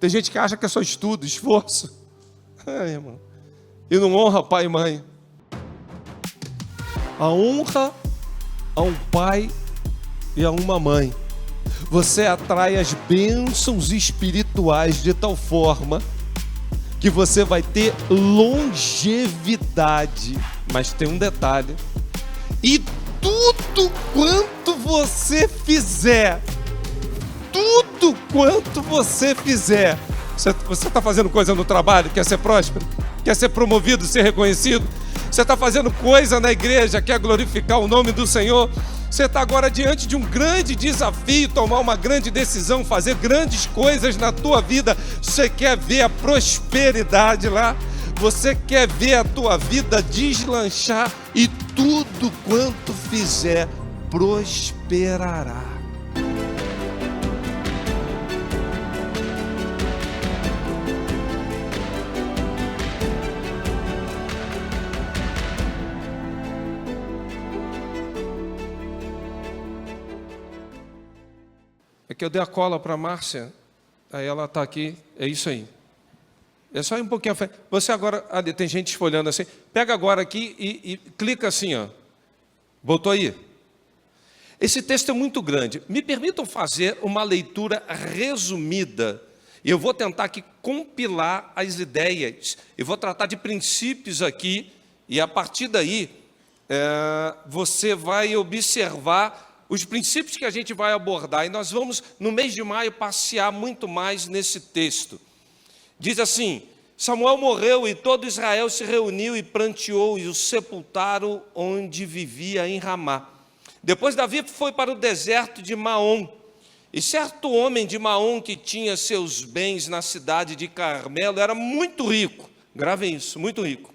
Tem gente que acha que é só estudo, esforço. Irmão. E não honra pai e mãe. A honra a um pai e a uma mãe. Você atrai as bênçãos espirituais de tal forma que você vai ter longevidade. Mas tem um detalhe. E tudo quanto você fizer, você está fazendo coisa no trabalho, quer ser próspero, quer ser promovido, ser reconhecido, você está fazendo coisa na igreja, quer glorificar o nome do Senhor, você está agora diante de um grande desafio, tomar uma grande decisão, fazer grandes coisas na tua vida, você quer ver a prosperidade lá, você quer ver a tua vida deslanchar e tudo quanto fizer prosperará. É que eu dei a cola para a Márcia, aí ela está aqui, é isso aí. É só ir um pouquinho à frente. Você agora, ali tem gente esfolhando assim, pega agora aqui e clica assim, ó. Voltou aí? Esse texto é muito grande. Me permitam fazer uma leitura resumida. E eu vou tentar aqui compilar as ideias. Eu vou tratar de princípios aqui, e a partir daí, você vai observar os princípios que a gente vai abordar. E nós vamos, no mês de maio, passear muito mais nesse texto. Diz assim: Samuel morreu e todo Israel se reuniu e pranteou e o sepultaram onde vivia em Ramá. Depois Davi foi para o deserto de Maom. E certo homem de Maom que tinha seus bens na cidade de Carmelo era muito rico. Gravem isso, muito rico.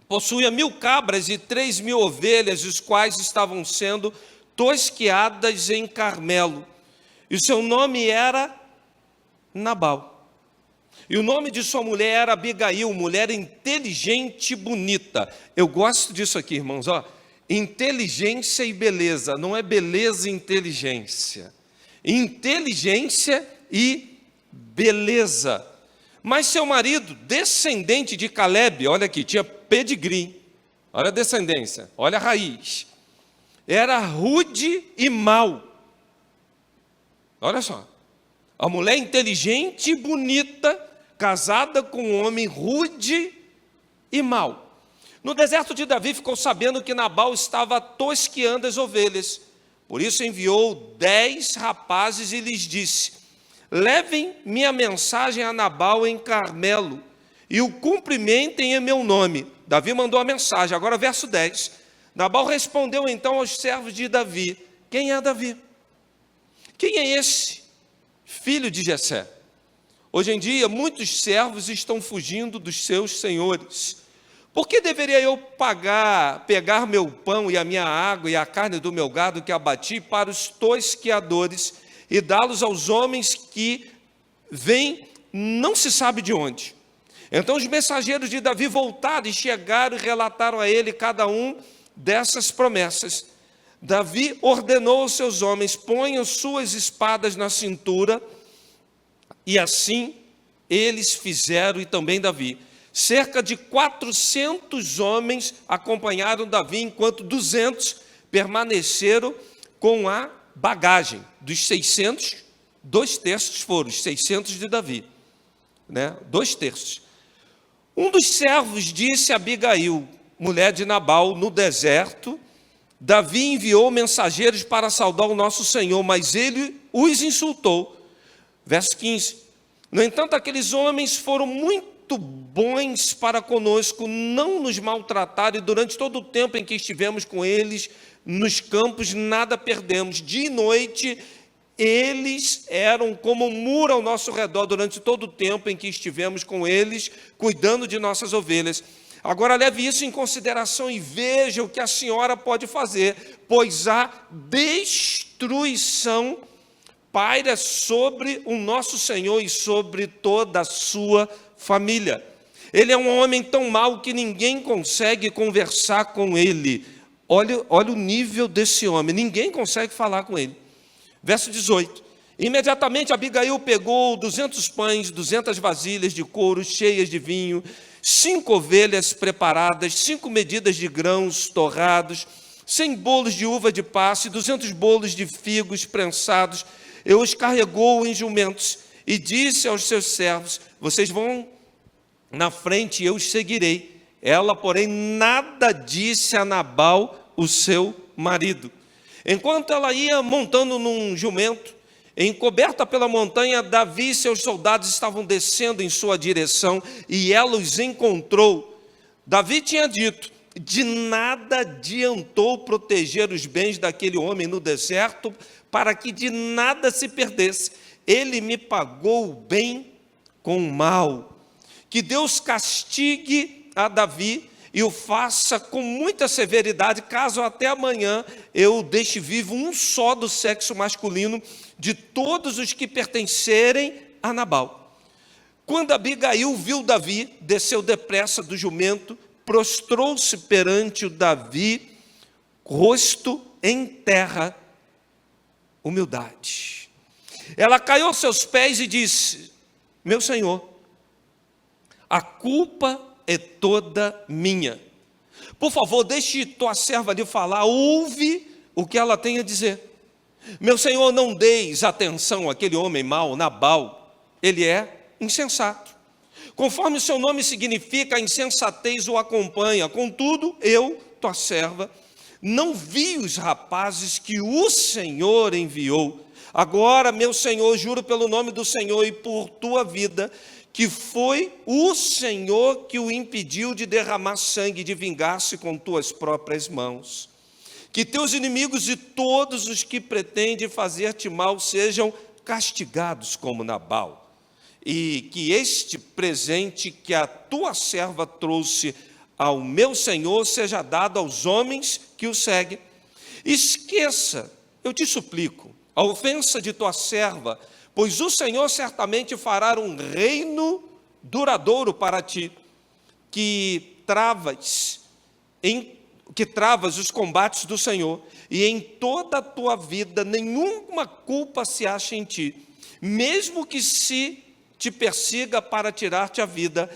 Possuía 1000 cabras e 3000 ovelhas, os quais estavam sendo tosqueadas em Carmelo. E o seu nome era Nabal. E o nome de sua mulher era Abigail, mulher inteligente e bonita. Eu gosto disso aqui, irmãos, ó. Inteligência e beleza, não é beleza e inteligência. Inteligência e beleza. Mas seu marido, descendente de Caleb, olha aqui, tinha pedigree. Olha a descendência, olha a raiz. Era rude e mau. Olha só. A mulher inteligente e bonita, casada com um homem rude e mau. No deserto de Davi ficou sabendo que Nabal estava tosqueando as ovelhas. Por isso enviou 10 rapazes e lhes disse: levem minha mensagem a Nabal em Carmelo e o cumprimentem em meu nome. Davi mandou a mensagem. Agora verso 10. Nabal respondeu então aos servos de Davi: quem é Davi? Quem é esse filho de Jessé? Hoje em dia, muitos servos estão fugindo dos seus senhores. Por que deveria eu pegar meu pão e a minha água e a carne do meu gado que abati para os tosqueadores e dá-los aos homens que vêm não se sabe de onde? Então os mensageiros de Davi voltaram e chegaram e relataram a ele cada um dessas promessas. Davi ordenou aos seus homens: ponham suas espadas na cintura. E assim eles fizeram, e também Davi. Cerca de 400 homens acompanharam Davi, enquanto 200 permaneceram com a bagagem. Dos 600, 2/3 foram os 600 de Davi, né? 2/3. Um dos servos disse a Abigail, mulher de Nabal, no deserto: Davi enviou mensageiros para saudar o nosso Senhor, mas ele os insultou. Verso 15. No entanto, aqueles homens foram muito bons para conosco, não nos maltrataram, e durante todo o tempo em que estivemos com eles nos campos, nada perdemos. Dia e noite, eles eram como um muro ao nosso redor durante todo o tempo em que estivemos com eles, cuidando de nossas ovelhas. Agora leve isso em consideração e veja o que a senhora pode fazer, pois a destruição paira sobre o nosso Senhor e sobre toda a sua família. Ele é um homem tão mau que ninguém consegue conversar com ele. Olha o nível desse homem, ninguém consegue falar com ele. Verso 18. Imediatamente Abigail pegou 200 pães, 200 vasilhas de couro cheias de vinho, 5 ovelhas preparadas, 5 medidas de grãos torrados, 100 bolos de uva de passa e 200 bolos de figos prensados. Eu os carregou em jumentos e disse aos seus servos: vocês vão na frente e eu os seguirei. Ela, porém, nada disse a Nabal, o seu marido. Enquanto ela ia montando num jumento, encoberta pela montanha, Davi e seus soldados estavam descendo em sua direção e ela os encontrou. Davi tinha dito: de nada adiantou proteger os bens daquele homem no deserto, para que de nada se perdesse. Ele me pagou o bem com o mal. Que Deus castigue a Davi e o faça com muita severidade, caso até amanhã eu deixe vivo um só do sexo masculino de todos os que pertencerem a Nabal. Quando Abigail viu Davi, desceu depressa do jumento, prostrou-se perante o Davi, rosto em terra, humildade. Ela caiu aos seus pés e disse: meu senhor, a culpa é toda minha. Por favor, deixe tua serva ali falar, ouve o que ela tem a dizer. Meu senhor, não deis atenção àquele homem mau, Nabal, ele é insensato. Conforme o seu nome significa, a insensatez o acompanha. Contudo, eu, tua serva, não vi os rapazes que o Senhor enviou. Agora, meu senhor, juro pelo nome do Senhor e por tua vida, que foi o Senhor que o impediu de derramar sangue, de vingar-se com tuas próprias mãos. Que teus inimigos e todos os que pretendem fazer-te mal sejam castigados como Nabal. E que este presente que a tua serva trouxe ao meu senhor seja dado aos homens que o seguem. Esqueça, eu te suplico, a ofensa de tua serva, pois o Senhor certamente fará um reino duradouro para ti, que travas os combates do Senhor, e em toda a tua vida nenhuma culpa se acha em ti, mesmo que se te persiga para tirar-te a vida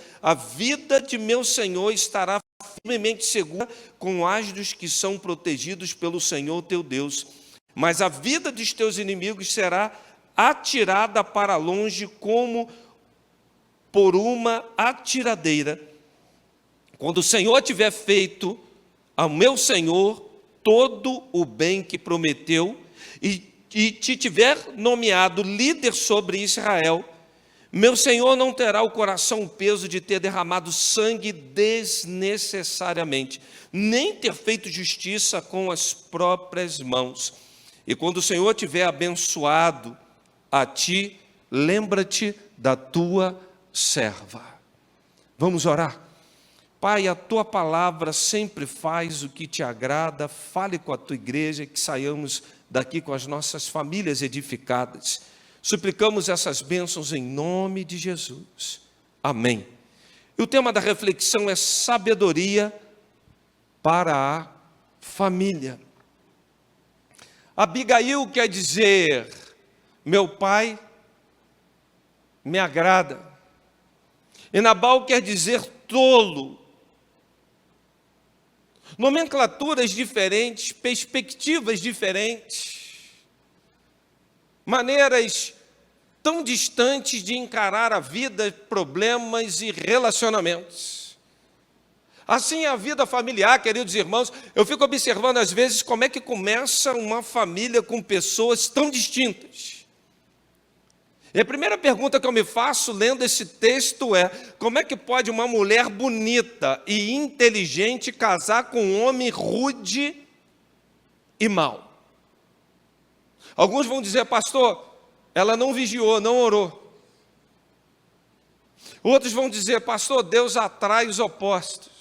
de meu Senhor estará firmemente segura com as dos que são protegidos pelo Senhor teu Deus, mas a vida dos teus inimigos será atirada para longe como por uma atiradeira. Quando o Senhor tiver feito ao meu Senhor todo o bem que prometeu e te tiver nomeado líder sobre Israel, meu Senhor não terá o coração o peso de ter derramado sangue desnecessariamente, nem ter feito justiça com as próprias mãos. E quando o Senhor tiver abençoado a ti, lembra-te da tua serva. Vamos orar. Pai, a tua palavra sempre faz o que te agrada. Fale com a tua igreja, que saiamos daqui com as nossas famílias edificadas. Suplicamos essas bênçãos em nome de Jesus. Amém. E o tema da reflexão é sabedoria para a família. Abigail quer dizer: meu pai me agrada. E Nabal quer dizer tolo. Nomenclaturas diferentes, perspectivas diferentes, maneiras tão distantes de encarar a vida, problemas e relacionamentos. Assim é a vida familiar, queridos irmãos. Eu fico observando às vezes como é que começa uma família com pessoas tão distintas. E a primeira pergunta que eu me faço lendo esse texto é: como é que pode uma mulher bonita e inteligente casar com um homem rude e mau? Alguns vão dizer: pastor, ela não vigiou, não orou. Outros vão dizer: pastor, Deus atrai os opostos.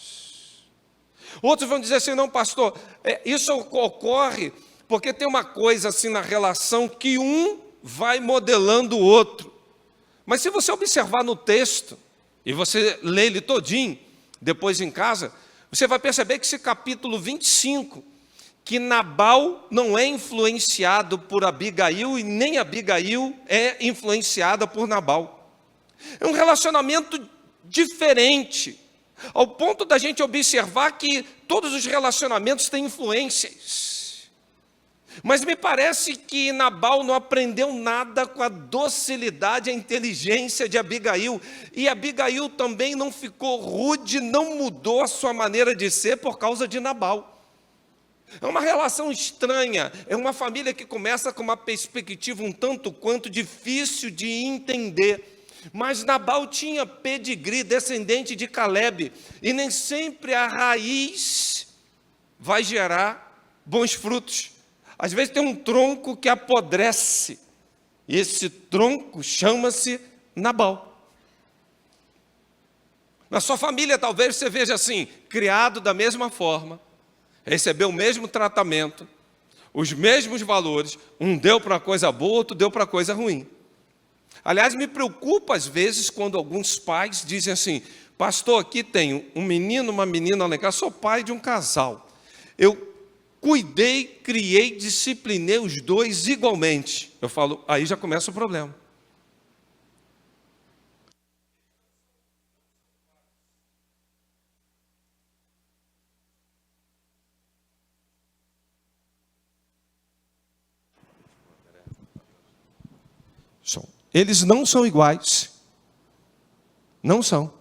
Outros vão dizer assim: não, pastor, isso ocorre porque tem uma coisa assim na relação que um vai modelando o outro. Mas se você observar no texto, e você lê ele todinho, depois em casa, você vai perceber que esse capítulo 25 que Nabal não é influenciado por Abigail e nem Abigail é influenciada por Nabal. É um relacionamento diferente, ao ponto da gente observar que todos os relacionamentos têm influências. Mas me parece que Nabal não aprendeu nada com a docilidade e a inteligência de Abigail. E Abigail também não ficou rude, não mudou a sua maneira de ser por causa de Nabal. É uma relação estranha, é uma família que começa com uma perspectiva um tanto quanto difícil de entender. Mas Nabal tinha pedigree, descendente de Caleb, e nem sempre a raiz vai gerar bons frutos. Às vezes tem um tronco que apodrece, e esse tronco chama-se Nabal. Na sua família talvez você veja assim, criado da mesma forma, recebeu o mesmo tratamento, os mesmos valores, um deu para coisa boa, outro deu para coisa ruim. Aliás, me preocupa às vezes quando alguns pais dizem assim, pastor, aqui tem um menino, uma menina lá em casa, sou pai de um casal. Eu cuidei, criei, disciplinei os dois igualmente. Eu falo, aí já começa o problema. Eles não são iguais. Não são.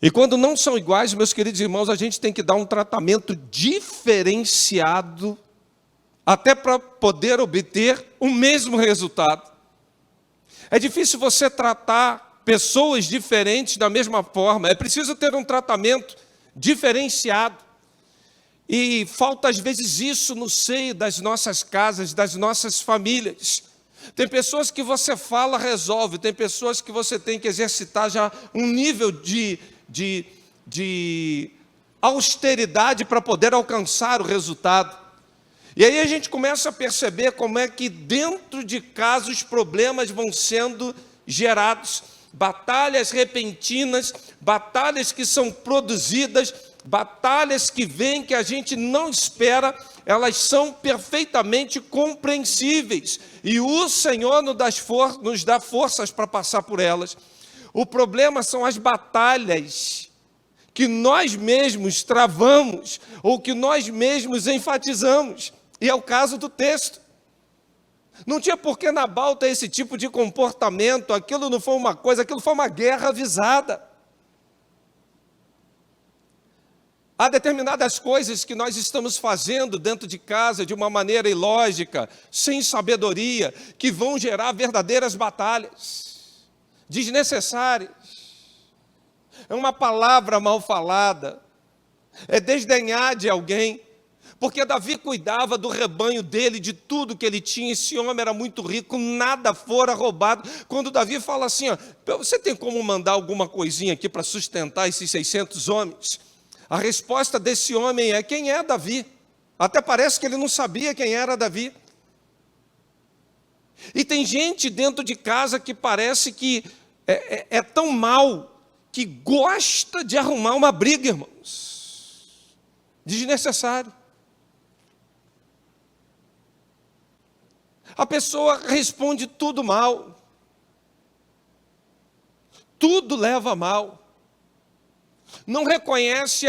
E quando não são iguais, meus queridos irmãos, a gente tem que dar um tratamento diferenciado, até para poder obter o mesmo resultado. É difícil você tratar pessoas diferentes da mesma forma, é preciso ter um tratamento diferenciado. E falta às vezes isso no seio das nossas casas, das nossas famílias. Tem pessoas que você fala, resolve. Tem pessoas que você tem que exercitar já um nível de austeridade para poder alcançar o resultado. E aí a gente começa a perceber como é que dentro de casa os problemas vão sendo gerados. Batalhas repentinas, batalhas que são produzidas, batalhas que vêm que a gente não espera, elas são perfeitamente compreensíveis. E o Senhor nos dá forças para passar por elas. O problema são as batalhas que nós mesmos travamos ou que nós mesmos enfatizamos. E é o caso do texto. Não tinha por que Nabal ter esse tipo de comportamento, aquilo não foi uma coisa, aquilo foi uma guerra avisada. Há determinadas coisas que nós estamos fazendo dentro de casa de uma maneira ilógica, sem sabedoria, que vão gerar verdadeiras batalhas, desnecessárias. É uma palavra mal falada, é desdenhar de alguém, porque Davi cuidava do rebanho dele, de tudo que ele tinha. Esse homem era muito rico, nada fora roubado. Quando Davi fala assim, ó, você tem como mandar alguma coisinha aqui para sustentar esses 600 homens? A resposta desse homem é, quem é Davi? Até parece que ele não sabia quem era Davi. E tem gente dentro de casa que parece que é tão mal, que gosta de arrumar uma briga, irmãos. Desnecessário. A pessoa responde tudo mal. Tudo leva a mal. Não reconhece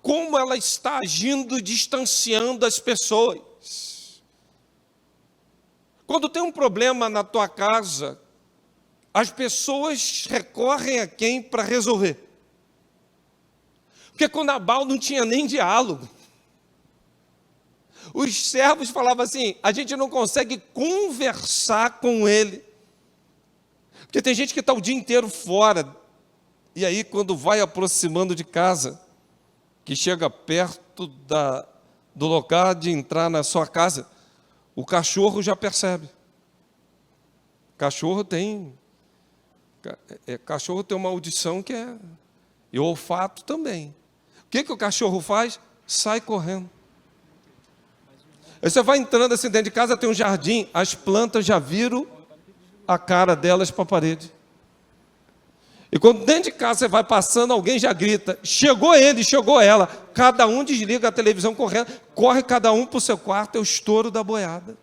como ela está agindo, distanciando as pessoas. Quando tem um problema na tua casa, as pessoas recorrem a quem para resolver? Porque com Nabal não tinha nem diálogo. Os servos falavam assim, a gente não consegue conversar com ele. Porque tem gente que está o dia inteiro fora. E aí, quando vai aproximando de casa, que chega perto do local de entrar na sua casa, o cachorro já percebe. Cachorro tem uma audição que é... E o olfato também. O que o cachorro faz? Sai correndo. Aí você vai entrando assim dentro de casa, tem um jardim, as plantas já viram a cara delas para a parede. E quando dentro de casa você vai passando, alguém já grita, chegou ele, chegou ela. Cada um desliga a televisão correndo, corre cada um para o seu quarto, é o estouro da boiada.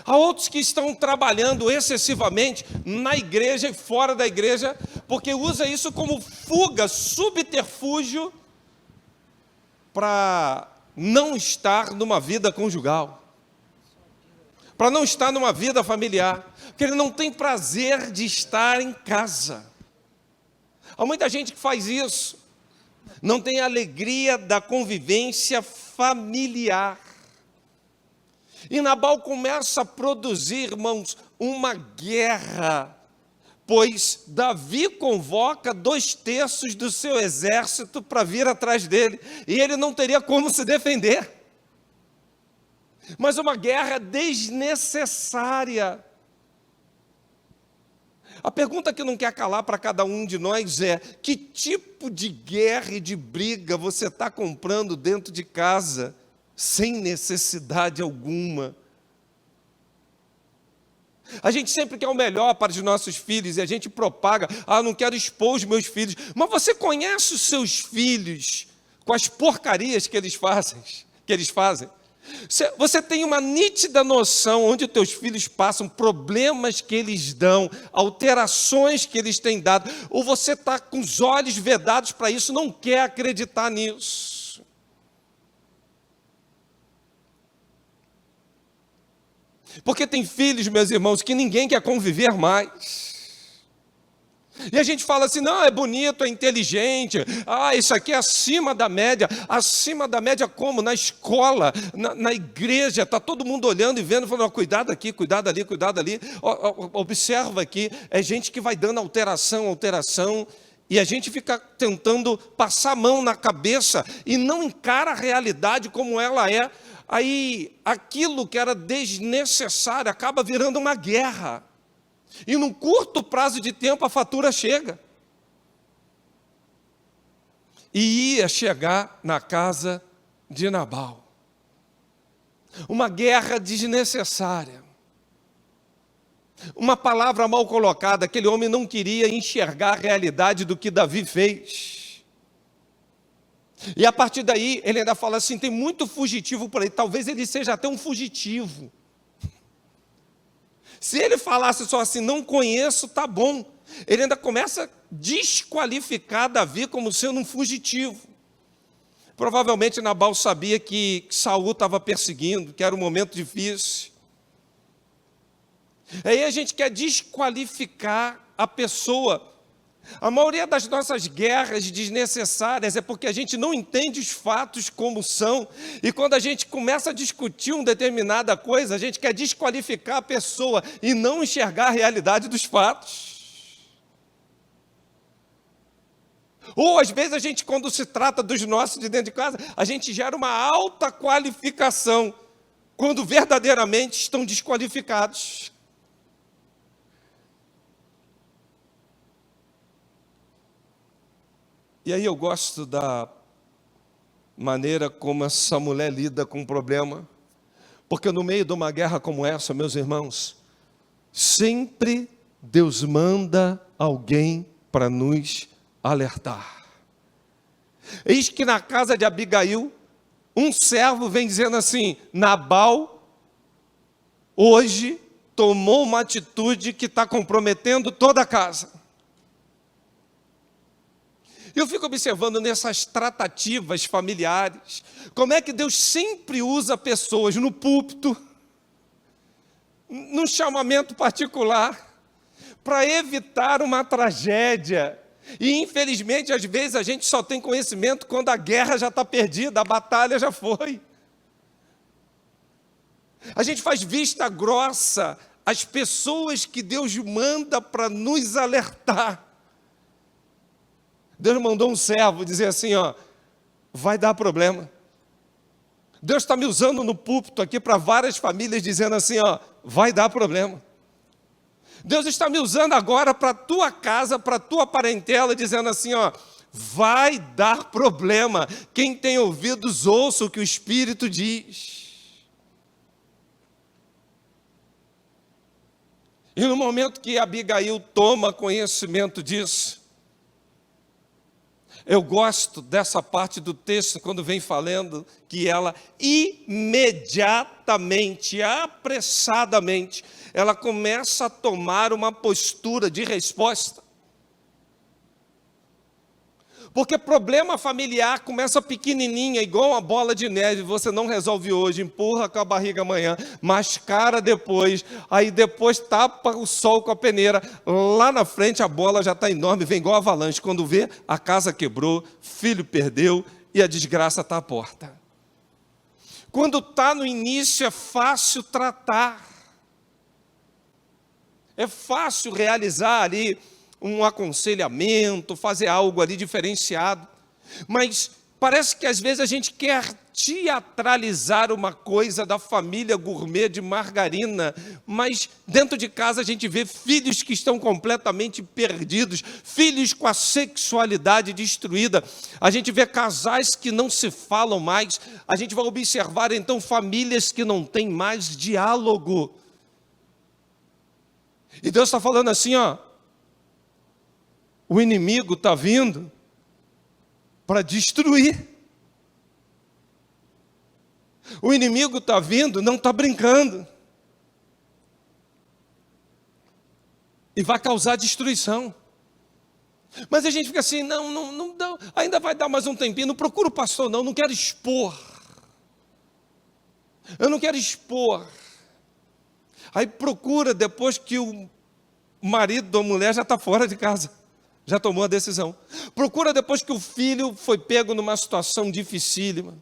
Há outros que estão trabalhando excessivamente na igreja e fora da igreja, porque usa isso como fuga, subterfúgio, para não estar numa vida conjugal, para não estar numa vida familiar, porque ele não tem prazer de estar em casa. Há muita gente que faz isso, não tem alegria da convivência familiar. E Nabal começa a produzir, irmãos, uma guerra, pois Davi convoca 2/3 do seu exército para vir atrás dele, e ele não teria como se defender. Mas uma guerra desnecessária. A pergunta que não quer calar para cada um de nós é: que tipo de guerra e de briga você está comprando dentro de casa, sem necessidade alguma? A gente sempre quer o melhor para os nossos filhos e a gente propaga, não quero expor os meus filhos. Mas você conhece os seus filhos com as porcarias que eles fazem? Você tem uma nítida noção onde os teus filhos passam, problemas que eles dão, alterações que eles têm dado, ou você está com os olhos vedados para isso, não quer acreditar nisso? Porque tem filhos, meus irmãos, que ninguém quer conviver mais. E a gente fala assim, não, é bonito, é inteligente, isso aqui é acima da média. Acima da média como? Na escola, na igreja, está todo mundo olhando e vendo, falando, cuidado aqui, cuidado ali, cuidado ali. Observa aqui, é gente que vai dando alteração, e a gente fica tentando passar a mão na cabeça e não encara a realidade como ela é. Aí, aquilo que era desnecessário acaba virando uma guerra. E num curto prazo de tempo a fatura chega. E ia chegar na casa de Nabal. Uma guerra desnecessária. Uma palavra mal colocada, aquele homem não queria enxergar a realidade do que Davi fez. E a partir daí, ele ainda fala assim, tem muito fugitivo por aí, talvez ele seja até um fugitivo. Se ele falasse só assim, não conheço, tá bom. Ele ainda começa a desqualificar Davi como sendo um fugitivo. Provavelmente Nabal sabia que Saul estava perseguindo, que era um momento difícil. Aí a gente quer desqualificar a pessoa. A maioria das nossas guerras desnecessárias é porque a gente não entende os fatos como são, e quando a gente começa a discutir uma determinada coisa, a gente quer desqualificar a pessoa e não enxergar a realidade dos fatos. Ou às vezes a gente, quando se trata dos nossos de dentro de casa, a gente gera uma alta qualificação, quando verdadeiramente estão desqualificados. E aí eu gosto da maneira como essa mulher lida com o problema, porque no meio de uma guerra como essa, meus irmãos, sempre Deus manda alguém para nos alertar. Eis que na casa de Abigail, um servo vem dizendo assim, Nabal hoje tomou uma atitude que está comprometendo toda a casa. Eu fico observando nessas tratativas familiares, como é que Deus sempre usa pessoas no púlpito, num chamamento particular, para evitar uma tragédia. E infelizmente, às vezes, a gente só tem conhecimento quando a guerra já está perdida, a batalha já foi. A gente faz vista grossa às pessoas que Deus manda para nos alertar. Deus mandou um servo dizer assim, vai dar problema. Deus está me usando no púlpito aqui para várias famílias dizendo assim, vai dar problema. Deus está me usando agora para a tua casa, para a tua parentela, dizendo assim, vai dar problema. Quem tem ouvidos, ouça o que o Espírito diz. E no momento que Abigail toma conhecimento disso, eu gosto dessa parte do texto, quando vem falando que ela imediatamente, apressadamente, ela começa a tomar uma postura de resposta. Porque problema familiar começa pequenininha, igual uma bola de neve, você não resolve hoje, empurra com a barriga amanhã, mascara depois, aí depois tapa o sol com a peneira, lá na frente a bola já está enorme, vem igual avalanche, quando vê, a casa quebrou, filho perdeu e a desgraça está à porta. Quando está no início é fácil tratar, é fácil realizar ali um aconselhamento, fazer algo ali diferenciado, mas parece que às vezes a gente quer teatralizar uma coisa da família gourmet de margarina, mas dentro de casa a gente vê filhos que estão completamente perdidos, filhos com a sexualidade destruída, a gente vê casais que não se falam mais, a gente vai observar então famílias que não têm mais diálogo. E Deus está falando assim, ó, o inimigo está vindo para destruir. O inimigo está vindo, não está brincando. E vai causar destruição. Mas a gente fica assim, não dá, ainda vai dar mais um tempinho, não procura o pastor não quero expor. Eu não quero expor. Aí procura depois que o marido ou a mulher já está fora de casa. Já tomou a decisão. Procura depois que o filho foi pego numa situação dificílima.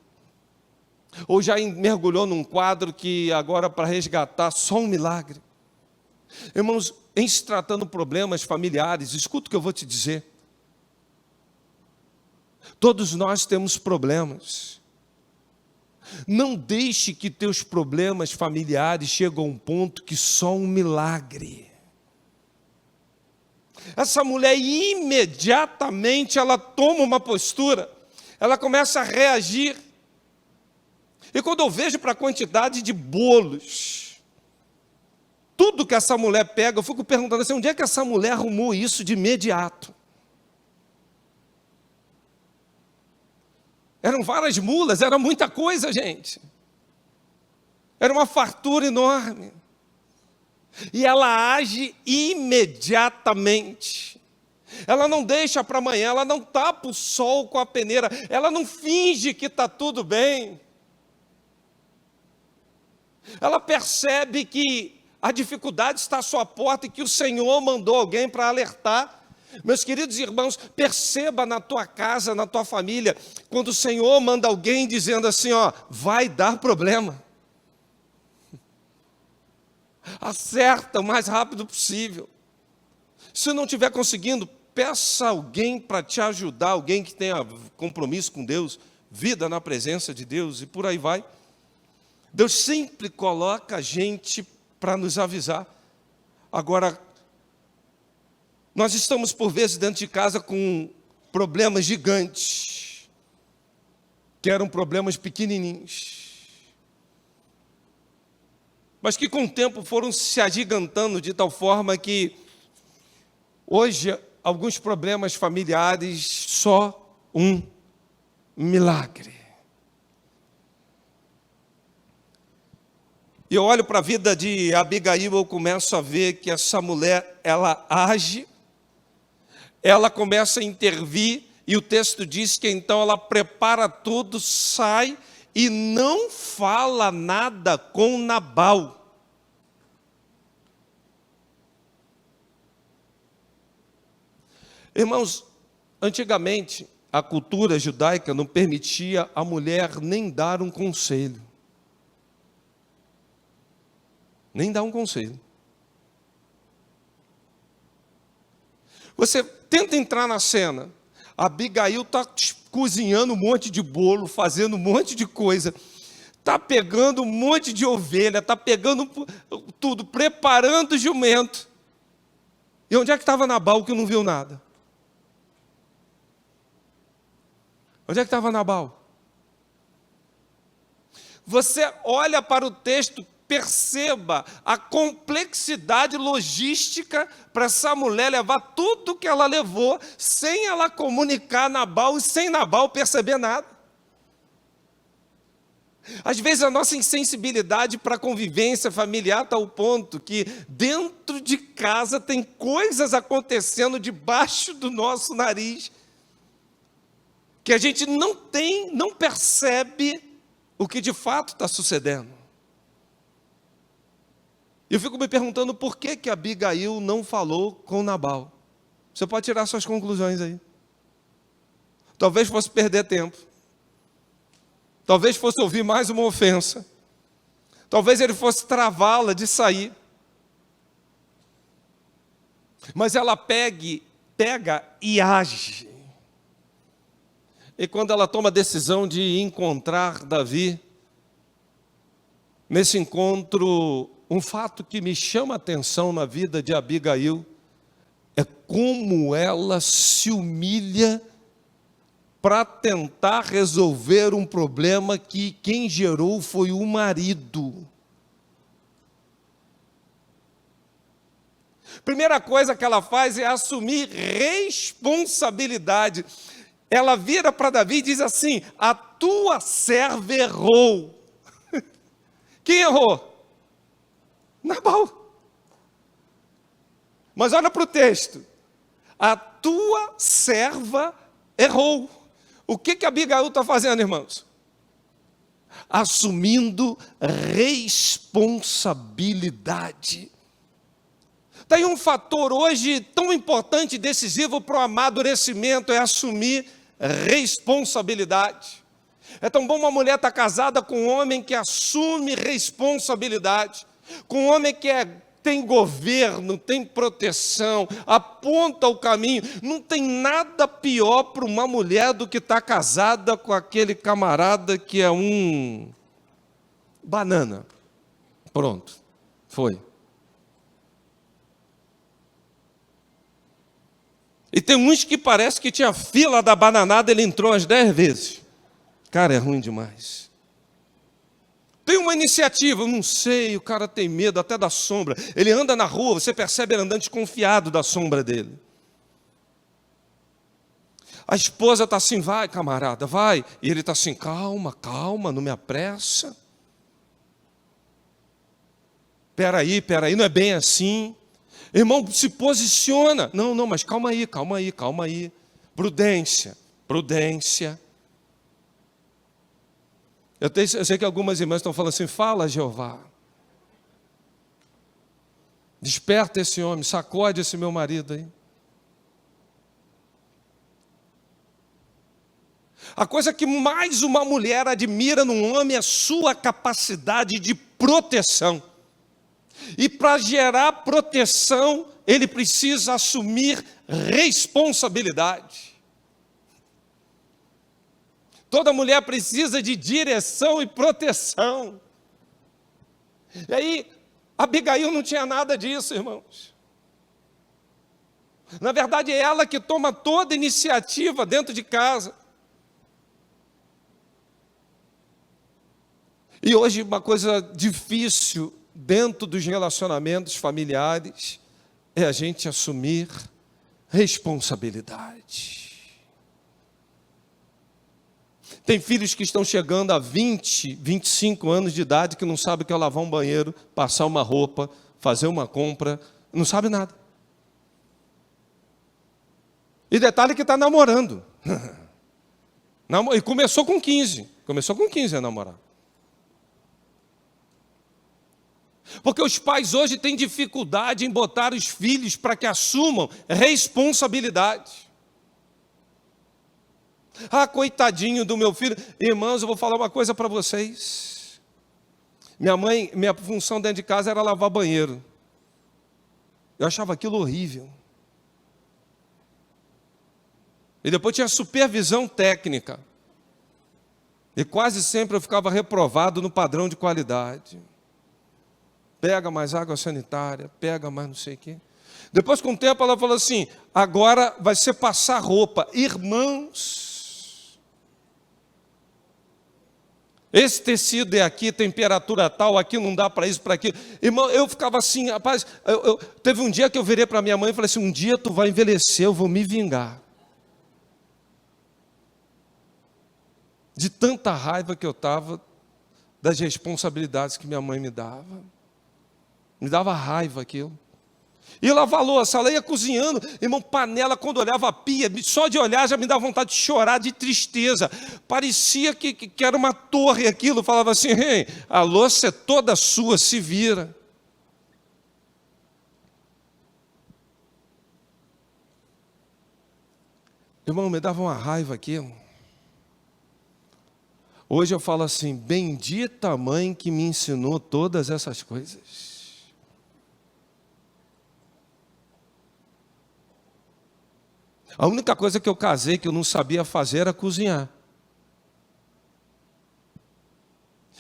Ou já mergulhou num quadro que agora para resgatar só um milagre. Irmãos, em se tratando problemas familiares, escuta o que eu vou te dizer. Todos nós temos problemas. Não deixe que teus problemas familiares cheguem a um ponto que só um milagre. Essa mulher imediatamente ela toma uma postura, ela começa a reagir. E quando eu vejo para a quantidade de bolos, tudo que essa mulher pega, eu fico perguntando assim, onde é que essa mulher arrumou isso de imediato? Eram várias mulas, era muita coisa, gente. Era uma fartura enorme. E ela age imediatamente. Ela não deixa para amanhã, ela não tapa o sol com a peneira, ela não finge que está tudo bem. Ela percebe que a dificuldade está à sua porta e que o Senhor mandou alguém para alertar. Meus queridos irmãos, perceba na tua casa, na tua família, quando o Senhor manda alguém dizendo assim, ó, vai dar problema. Acerta o mais rápido possível. Se não estiver conseguindo, peça alguém para te ajudar, alguém que tenha compromisso com Deus, vida na presença de Deus e por aí vai. Deus sempre coloca a gente para nos avisar. Agora, nós estamos por vezes dentro de casa com problemas gigantes, que eram problemas pequenininhos, mas que com o tempo foram se agigantando de tal forma que hoje alguns problemas familiares só um milagre. E eu olho para a vida de Abigail, eu começo a ver que essa mulher, ela age, ela começa a intervir, e o texto diz que então ela prepara tudo, sai e não fala nada com Nabal. Irmãos, antigamente a cultura judaica não permitia a mulher nem dar um conselho. Nem dar um conselho. Você tenta entrar na cena, a Abigail está cozinhando um monte de bolo, fazendo um monte de coisa, está pegando um monte de ovelha, está pegando tudo, preparando o jumento. E onde é que estava Nabal que não viu nada? Onde é que estava Nabal? Você olha para o texto, Perceba a complexidade logística para essa mulher levar tudo que ela levou, sem ela comunicar a Nabal e sem Nabal perceber nada. Às vezes a nossa insensibilidade para a convivência familiar está ao ponto que dentro de casa tem coisas acontecendo debaixo do nosso nariz, que a gente não percebe o que de fato está sucedendo. Eu fico me perguntando por que Abigail não falou com Nabal. Você pode tirar suas conclusões aí. Talvez fosse perder tempo. Talvez fosse ouvir mais uma ofensa. Talvez ele fosse travá-la de sair. Mas ela pega e age. E quando ela toma a decisão de encontrar Davi, nesse encontro, um fato que me chama a atenção na vida de Abigail é como ela se humilha para tentar resolver um problema que quem gerou foi o marido. Primeira coisa que ela faz é assumir responsabilidade. Ela vira para Davi e diz assim: a tua serva errou. Quem errou? Nabal. Mas olha para o texto. A tua serva errou. O que Abigail está fazendo, irmãos? Assumindo responsabilidade. Tem um fator hoje tão importante e decisivo para o amadurecimento, é assumir responsabilidade. É tão bom uma mulher estar casada com um homem que assume responsabilidade, com um homem que tem governo, tem proteção, aponta o caminho. Não tem nada pior para uma mulher do que estar casada com aquele camarada que é um banana. Pronto, foi. E tem uns que parece que tinha fila da bananada, ele entrou umas 10 vezes. Cara, é ruim demais. Tem uma iniciativa, eu não sei, o cara tem medo até da sombra. Ele anda na rua, você percebe ele andando desconfiado da sombra dele. A esposa está assim: vai, camarada, vai. E ele está assim: calma, calma, não me apressa. Peraí, não é bem assim. Irmão, se posiciona. Não, mas calma aí. Prudência. Eu sei que algumas irmãs estão falando assim: fala, Jeová. Desperta esse homem, sacode esse meu marido aí. A coisa que mais uma mulher admira num homem é a sua capacidade de proteção. E para gerar proteção, ele precisa assumir responsabilidade. Toda mulher precisa de direção e proteção. E aí, Abigail não tinha nada disso, irmãos. Na verdade, é ela que toma toda a iniciativa dentro de casa. E hoje, uma coisa difícil dentro dos relacionamentos familiares é a gente assumir responsabilidade. Tem filhos que estão chegando a 20, 25 anos de idade que não sabem o que é lavar um banheiro, passar uma roupa, fazer uma compra, não sabe nada. E detalhe que está namorando. E começou com 15 a namorar. Porque os pais hoje têm dificuldade em botar os filhos para que assumam responsabilidade. Ah, coitadinho do meu filho. Irmãos, eu vou falar uma coisa para vocês. Minha função dentro de casa era lavar banheiro. Eu achava aquilo horrível. E depois tinha supervisão técnica. E quase sempre eu ficava reprovado no padrão de qualidade. Pega mais água sanitária, pega mais não sei o quê. Depois, com o tempo, ela falou assim: agora vai ser passar roupa. Irmãos, Esse tecido é aqui, temperatura tal, aqui não dá para isso, para aquilo. Irmão, eu ficava assim, rapaz, teve um dia que eu virei para minha mãe e falei assim, um dia tu vai envelhecer, eu vou me vingar. De tanta raiva que eu estava das responsabilidades que minha mãe me dava. Me dava raiva aquilo. E lavar a louça, ela ia cozinhando, irmão, panela, quando olhava a pia, só de olhar já me dava vontade de chorar de tristeza. Parecia que era uma torre aquilo, falava assim, hey, a louça é toda sua, se vira. Irmão, me dava uma raiva aquilo. Hoje eu falo assim, bendita a mãe que me ensinou todas essas coisas. A única coisa que eu casei que eu não sabia fazer era cozinhar.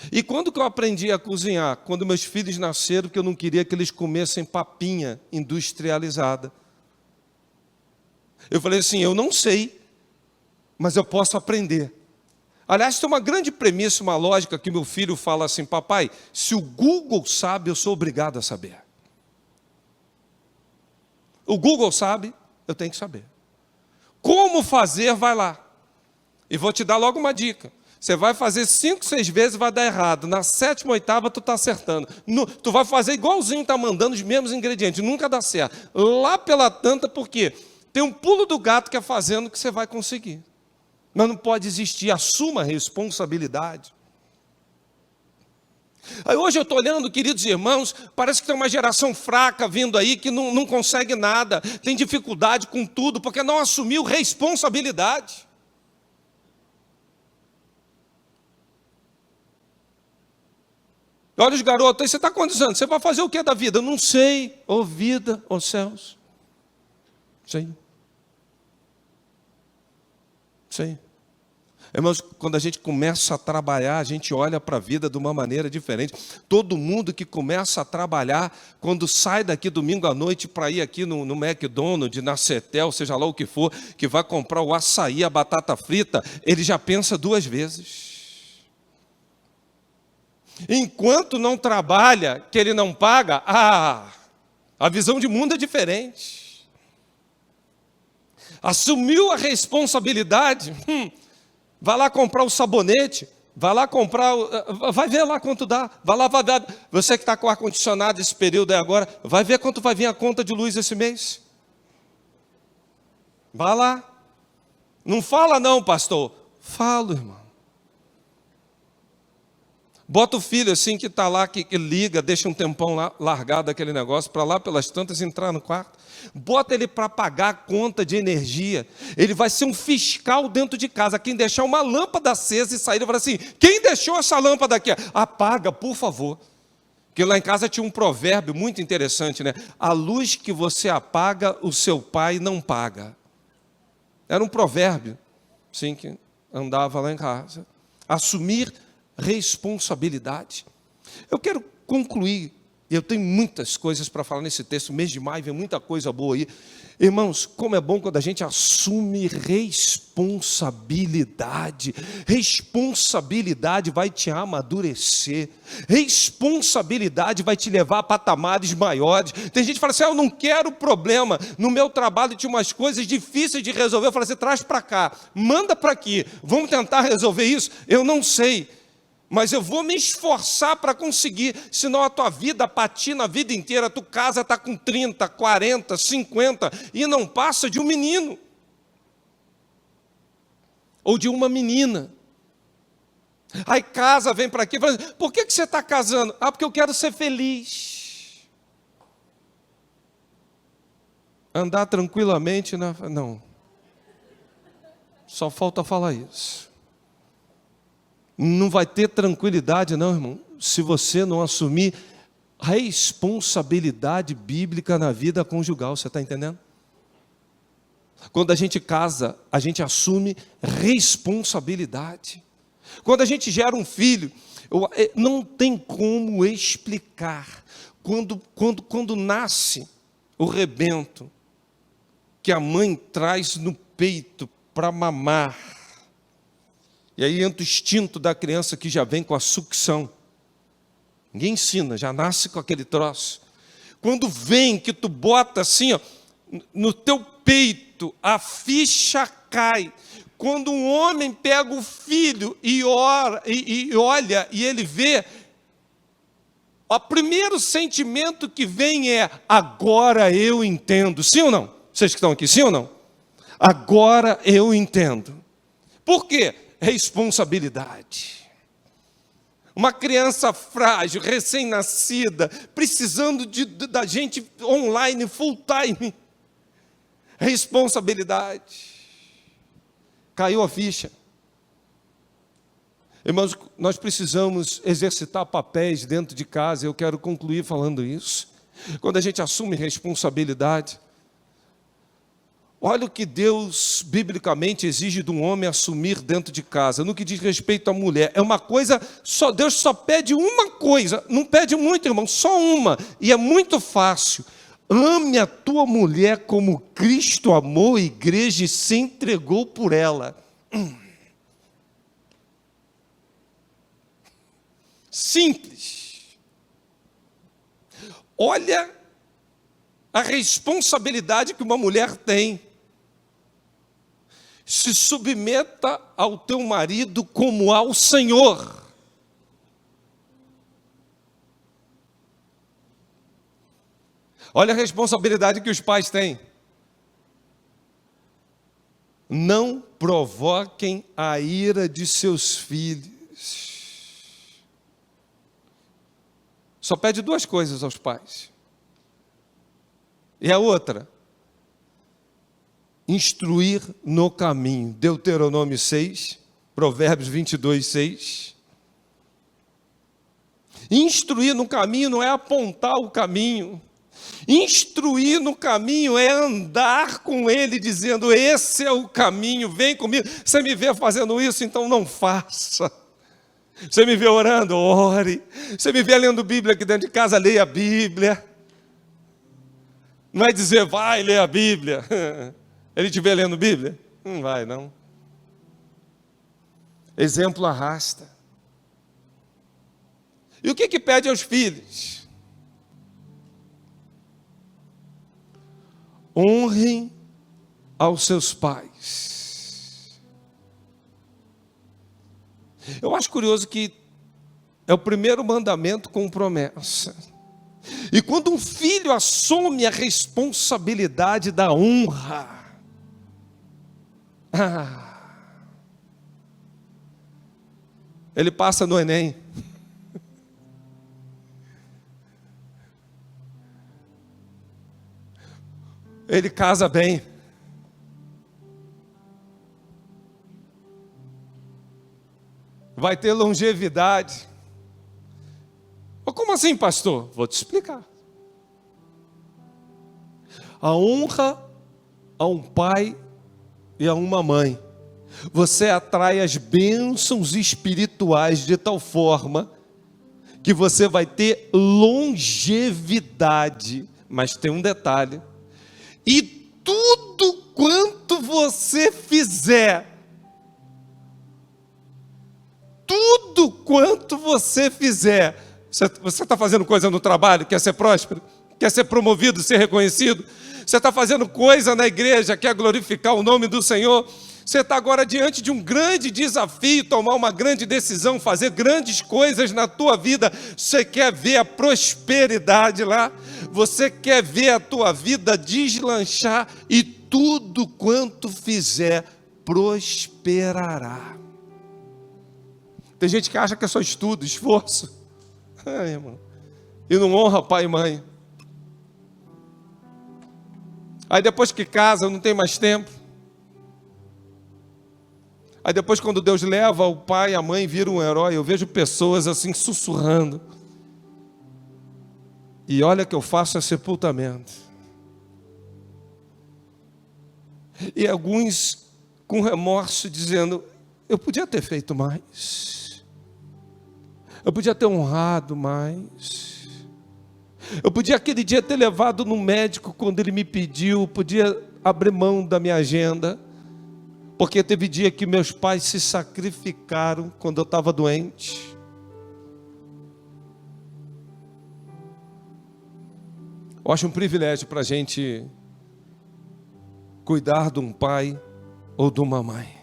E quando que eu aprendi a cozinhar? Quando meus filhos nasceram, porque eu não queria que eles comessem papinha industrializada. Eu falei assim, eu não sei, mas eu posso aprender. Aliás, tem uma grande premissa, uma lógica que meu filho fala assim, papai, se o Google sabe, eu sou obrigado a saber. O Google sabe, eu tenho que saber. Como fazer, vai lá. E vou te dar logo uma dica. Você vai fazer 5, 6 vezes, vai dar errado. Na 7ª, 8ª, tu está acertando. Tu vai fazer igualzinho, está mandando os mesmos ingredientes. Nunca dá certo. Lá pela tanta, por quê? Tem um pulo do gato que é fazendo que você vai conseguir. Mas não pode existir. Assuma a responsabilidade. Aí hoje eu estou olhando, queridos irmãos, parece que tem uma geração fraca vindo aí que não consegue nada, tem dificuldade com tudo, porque não assumiu responsabilidade. Olha os garotos, aí você está quantos anos? Você vai fazer o que da vida? Não sei, ô vida, ô céus. Sei. Irmãos, quando a gente começa a trabalhar, a gente olha para a vida de uma maneira diferente. Todo mundo que começa a trabalhar, quando sai daqui domingo à noite para ir aqui no McDonald's, na Cetel, seja lá o que for, que vai comprar o açaí, a batata frita, ele já pensa 2 vezes. Enquanto não trabalha, que ele não paga, a visão de mundo é diferente. Assumiu a responsabilidade, vai lá comprar o sabonete, vai lá comprar, vai ver lá quanto dá, vai lá, você que está com ar-condicionado esse período aí agora, vai ver quanto vai vir a conta de luz esse mês. Vai lá. Não fala não, pastor. Falo, irmão. Bota o filho assim que está lá, que liga, deixa um tempão lá, largado aquele negócio, para lá pelas tantas entrar no quarto. Bota ele para pagar a conta de energia. Ele vai ser um fiscal dentro de casa. Quem deixar uma lâmpada acesa e sair, ele vai falar assim, quem deixou essa lâmpada aqui? Apaga, por favor. Porque lá em casa tinha um provérbio muito interessante, né? A luz que você apaga, o seu pai não paga. Era um provérbio, sim, que andava lá em casa. Assumir responsabilidade. Eu quero concluir, eu tenho muitas coisas para falar nesse texto, mês de maio, vem muita coisa boa aí. Irmãos, como é bom quando a gente assume responsabilidade. Responsabilidade vai te amadurecer. Responsabilidade vai te levar a patamares maiores. Tem gente que fala assim, eu não quero problema. No meu trabalho tinha umas coisas difíceis de resolver. Eu falo assim, traz para cá, manda para aqui. Vamos tentar resolver isso? Eu não sei. Mas eu vou me esforçar para conseguir, senão a tua vida patina a vida inteira, tu casa, está com 30, 40, 50 e não passa de um menino. Ou de uma menina. Aí casa, vem para aqui, fala assim, por que você está casando? Porque eu quero ser feliz. Andar tranquilamente, não. Só falta falar isso. Não vai ter tranquilidade não, irmão, se você não assumir responsabilidade bíblica na vida conjugal, você está entendendo? Quando a gente casa, a gente assume responsabilidade. Quando a gente gera um filho, não tem como explicar, quando nasce o rebento, que a mãe traz no peito para mamar, E aí entra o instinto da criança que já vem com a sucção. Ninguém ensina, já nasce com aquele troço. Quando vem que tu bota assim, ó, no teu peito, a ficha cai. Quando um homem pega o filho e ora, e olha, e ele vê, o primeiro sentimento que vem é: agora eu entendo. Sim ou não? Vocês que estão aqui, sim ou não? Agora eu entendo. Por quê? Responsabilidade. Uma criança frágil, recém-nascida, precisando da gente online, full time. Responsabilidade. Caiu a ficha. Irmãos, nós precisamos exercitar papéis dentro de casa. Eu quero concluir falando isso. Quando a gente assume responsabilidade, olha o que Deus, biblicamente, exige de um homem assumir dentro de casa. No que diz respeito à mulher, é uma coisa, Deus só pede uma coisa, não pede muito, irmão, só uma, e é muito fácil. Ame a tua mulher como Cristo amou a igreja e se entregou por ela. Simples. Olha a responsabilidade que uma mulher tem. Se submeta ao teu marido como ao Senhor. Olha a responsabilidade que os pais têm. Não provoquem a ira de seus filhos. Só pede duas coisas aos pais. E a outra, instruir no caminho. Deuteronômio 6, Provérbios 22, 6. Instruir no caminho não é apontar o caminho. Instruir no caminho é andar com ele, dizendo: esse é o caminho, vem comigo. Você me vê fazendo isso, então não faça. Você me vê orando, ore. Você me vê lendo Bíblia aqui dentro de casa, leia a Bíblia. Não vai dizer: vai ler a Bíblia. Ele te vê lendo Bíblia? Não vai, não. Exemplo arrasta. E o que pede aos filhos? Honrem aos seus pais. Eu acho curioso que é o primeiro mandamento com promessa. E quando um filho assume a responsabilidade da honra, ele passa no Enem. Ele casa bem. Vai ter longevidade. Mas como assim, pastor? Vou te explicar. A honra a um pai e a uma mãe. Você atrai as bênçãos espirituais de tal forma que você vai ter longevidade. Mas tem um detalhe. E tudo quanto você fizer, você está fazendo coisa no trabalho, quer ser próspero, quer ser promovido, ser reconhecido, você está fazendo coisa na igreja, quer glorificar o nome do Senhor, você está agora diante de um grande desafio, tomar uma grande decisão, fazer grandes coisas na tua vida, você quer ver a prosperidade lá, você quer ver a tua vida deslanchar e tudo quanto fizer prosperará. Tem gente que acha que é só estudo, esforço, irmão, e não honra pai e mãe. Aí depois que casa não tem mais tempo. Aí depois, quando Deus leva o pai e a mãe, vira um herói. Eu vejo pessoas assim sussurrando. E olha que eu faço é sepultamento. E alguns com remorso dizendo: eu podia ter feito mais. Eu podia ter honrado mais. Eu podia aquele dia ter levado no médico quando ele me pediu. Podia abrir mão da minha agenda. Porque teve dia que meus pais se sacrificaram quando eu estava doente. Eu acho um privilégio para a gente cuidar de um pai ou de uma mãe.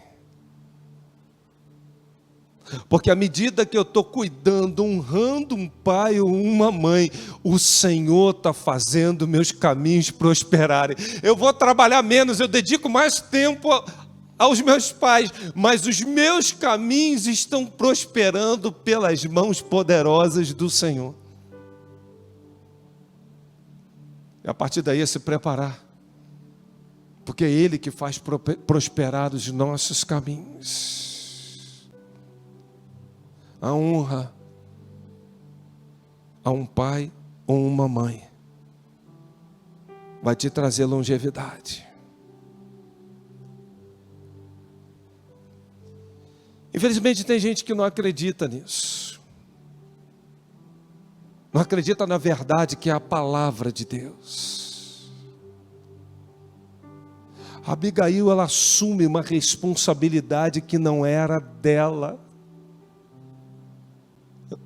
Porque à medida que eu estou cuidando, honrando um pai ou uma mãe, o Senhor está fazendo meus caminhos prosperarem. Eu vou trabalhar menos, eu dedico mais tempo aos meus pais, mas os meus caminhos estão prosperando pelas mãos poderosas do Senhor. E a partir daí é se preparar, porque é Ele que faz prosperar os nossos caminhos. A honra a um pai ou uma mãe vai te trazer longevidade. Infelizmente tem gente que não acredita nisso. Não acredita na verdade que é a palavra de Deus. Abigail, ela assume uma responsabilidade que não era dela.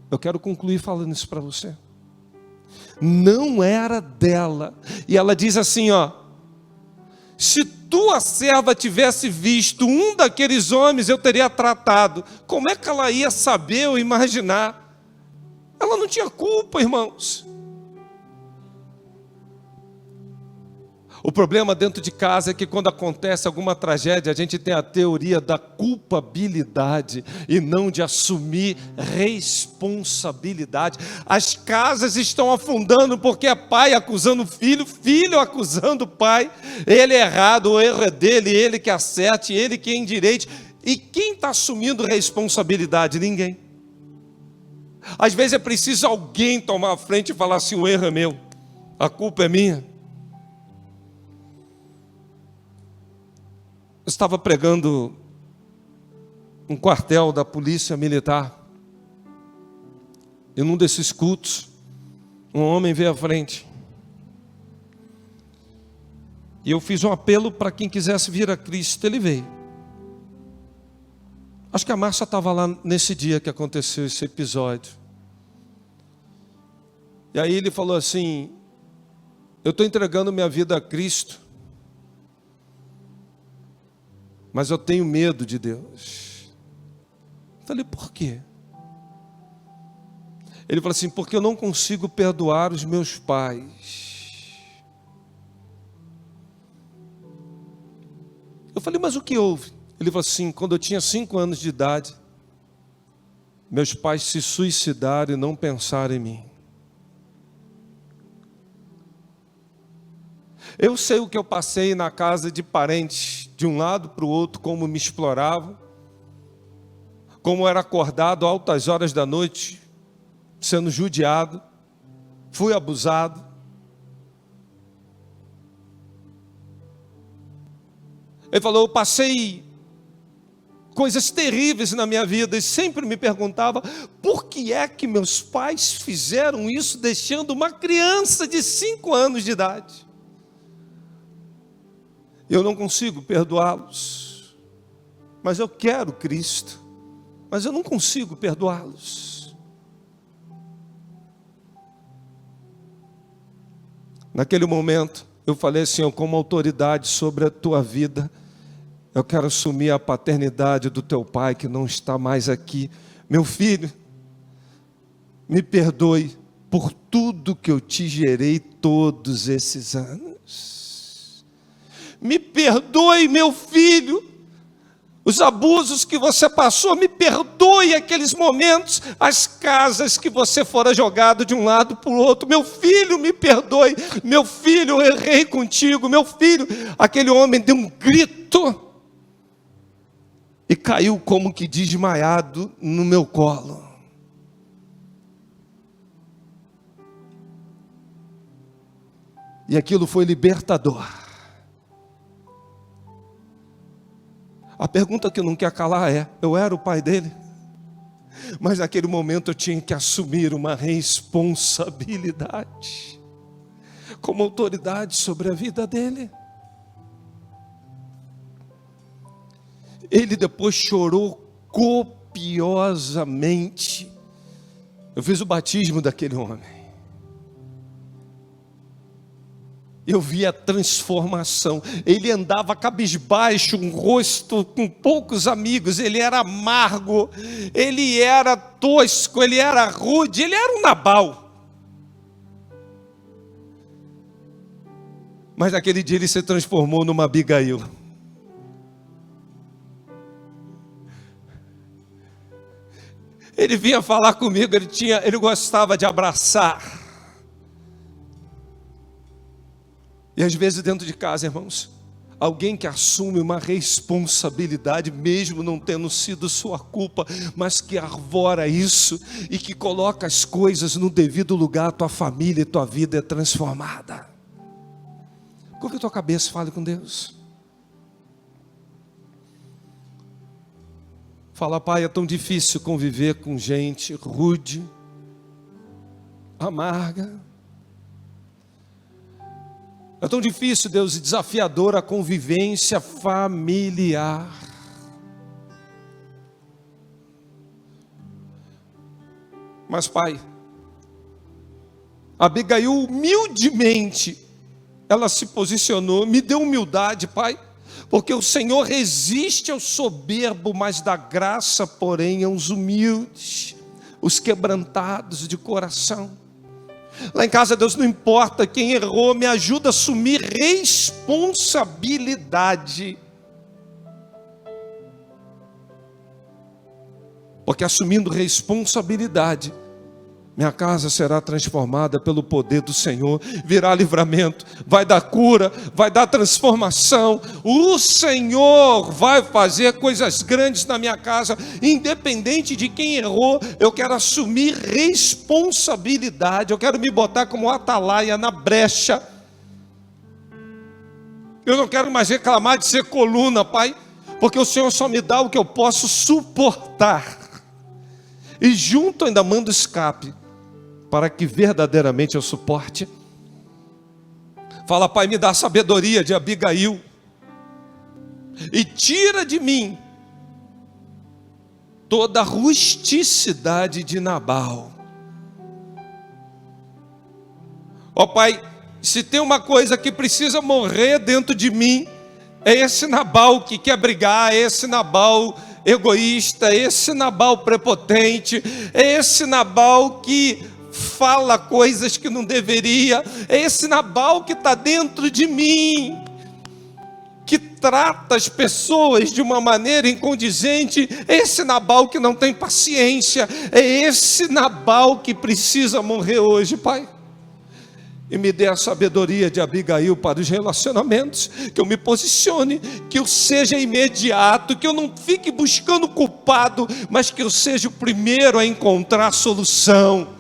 Eu quero concluir falando isso para você. Não era dela. E ela diz assim, ó: se tua serva tivesse visto um daqueles homens, eu teria tratado. Como é que ela ia saber ou imaginar? Ela não tinha culpa, irmãos. O problema dentro de casa é que quando acontece alguma tragédia, a gente tem a teoria da culpabilidade e não de assumir responsabilidade. As casas estão afundando porque é pai acusando filho, filho acusando o pai. Ele é errado, o erro é dele, ele que acerte, ele que endireite. E quem está assumindo responsabilidade? Ninguém. Às vezes é preciso alguém tomar a frente e falar assim: o erro é meu, a culpa é minha. Eu estava pregando um quartel da polícia militar. E num desses cultos, um homem veio à frente. E eu fiz um apelo para quem quisesse vir a Cristo. Ele veio. Acho que a Márcia estava lá nesse dia que aconteceu esse episódio. E aí ele falou assim: eu estou entregando minha vida a Cristo, mas eu tenho medo de Deus. Eu falei: por quê? Ele falou assim: porque eu não consigo perdoar os meus pais. Eu falei: mas o que houve? Ele falou assim: quando eu tinha 5 anos de idade, meus pais se suicidaram e não pensaram em mim. Eu sei o que eu passei na casa de parentes, de um lado para o outro, como me exploravam, como era acordado altas horas da noite, sendo judiado, fui abusado. Ele falou: eu passei coisas terríveis na minha vida e sempre me perguntava por que é que meus pais fizeram isso deixando uma criança de 5 anos de idade. Eu não consigo perdoá-los, mas eu quero Cristo, mas eu não consigo perdoá-los. Naquele momento, eu falei: Senhor, como autoridade sobre a tua vida, eu quero assumir a paternidade do teu pai que não está mais aqui. Meu filho, me perdoe por tudo que eu te gerei todos esses anos. Me perdoe, meu filho, os abusos que você passou. Me perdoe aqueles momentos, as casas que você fora jogado de um lado para o outro. Meu filho, me perdoe. Meu filho, eu errei contigo. Meu filho. Aquele homem deu um grito e caiu como que desmaiado no meu colo. E aquilo foi libertador. A pergunta que eu não quero calar é: eu era o pai dele? Mas naquele momento eu tinha que assumir uma responsabilidade, como autoridade sobre a vida dele. Ele depois chorou copiosamente. Eu fiz o batismo daquele homem. Eu vi a transformação. Ele andava cabisbaixo, um rosto com poucos amigos. Ele era amargo, ele era tosco, ele era rude, ele era um Nabal. Mas naquele dia ele se transformou numa Abigail. Ele vinha falar comigo, ele gostava de abraçar. E às vezes dentro de casa, irmãos, alguém que assume uma responsabilidade, mesmo não tendo sido sua culpa, mas que arvora isso e que coloca as coisas no devido lugar, tua família e tua vida é transformada. Curva a tua cabeça, fale com Deus. Fala, Pai, é tão difícil conviver com gente rude, amarga. É tão difícil, Deus, e desafiador a convivência familiar. Mas, Pai, Abigail humildemente, ela se posicionou, me deu humildade, Pai, porque o Senhor resiste ao soberbo, mas dá graça, porém, aos humildes, os quebrantados de coração. Lá em casa, Deus, não importa quem errou, me ajuda a assumir responsabilidade. Porque assumindo responsabilidade, minha casa será transformada pelo poder do Senhor, virá livramento, vai dar cura, vai dar transformação. O Senhor vai fazer coisas grandes na minha casa, independente de quem errou. Eu quero assumir responsabilidade, eu quero me botar como atalaia na brecha. Eu não quero mais reclamar de ser coluna, Pai, porque o Senhor só me dá o que eu posso suportar. E junto ainda manda escape, para que verdadeiramente eu suporte. Fala, Pai, me dá a sabedoria de Abigail, e tira de mim toda a rusticidade de Nabal. Ó Pai, se tem uma coisa que precisa morrer dentro de mim, é esse Nabal que quer brigar, é esse Nabal egoísta, é esse Nabal prepotente, é esse Nabal que fala coisas que não deveria, é esse Nabal que está dentro de mim, que trata as pessoas de uma maneira incondizente, é esse Nabal que não tem paciência, é esse Nabal que precisa morrer hoje, Pai. E me dê a sabedoria de Abigail para os relacionamentos, que eu me posicione, que eu seja imediato, que eu não fique buscando culpado, mas que eu seja o primeiro a encontrar a solução.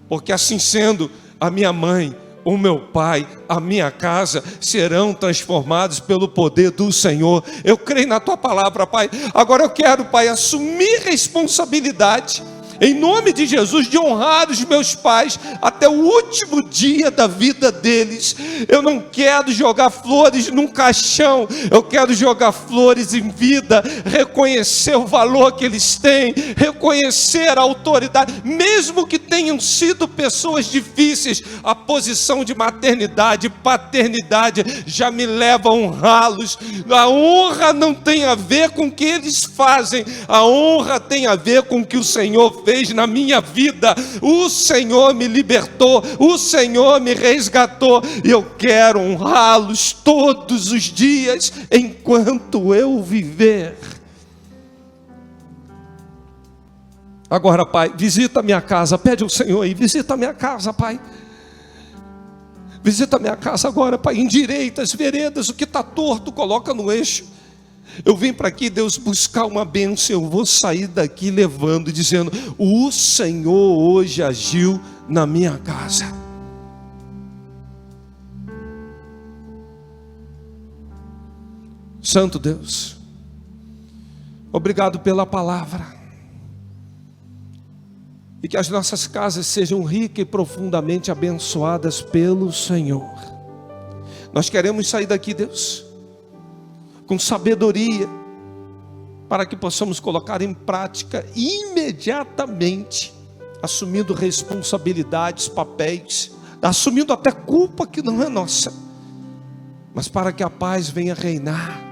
Porque assim sendo, a minha mãe, o meu pai, a minha casa serão transformados pelo poder do Senhor. Eu creio na tua palavra, Pai. Agora eu quero, Pai, assumir responsabilidade, em nome de Jesus, de honrar os meus pais até o último dia da vida deles. Eu não quero jogar flores num caixão, eu quero jogar flores em vida, reconhecer o valor que eles têm, reconhecer a autoridade, mesmo que tenham sido pessoas difíceis. A posição de maternidade, paternidade já me leva a honrá-los. A honra não tem a ver com o que eles fazem, a honra tem a ver com o que o Senhor fez na minha vida. O Senhor me libertou, o Senhor me resgatou, e eu quero honrá-los todos os dias enquanto eu viver. Agora, Pai, visita a minha casa, pede ao Senhor aí, visita a minha casa, Pai. Visita a minha casa agora, Pai, endireita as veredas, o que está torto, coloca no eixo. Eu vim para aqui, Deus, buscar uma bênção. Eu vou sair daqui levando, dizendo: o Senhor hoje agiu na minha casa. Santo Deus, obrigado pela palavra, e que as nossas casas sejam ricas e profundamente abençoadas pelo Senhor. Nós queremos sair daqui, Deus, com sabedoria, para que possamos colocar em prática imediatamente, assumindo responsabilidades, papéis, assumindo até culpa que não é nossa, mas para que a paz venha reinar.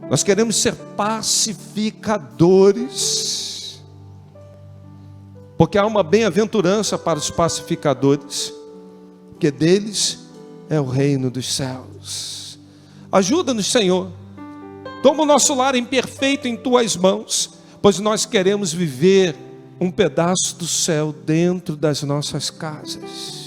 Nós queremos ser pacificadores, porque há uma bem-aventurança para os pacificadores, que deles é o reino dos céus. Ajuda-nos, Senhor. Toma o nosso lar imperfeito em tuas mãos, pois nós queremos viver um pedaço do céu dentro das nossas casas.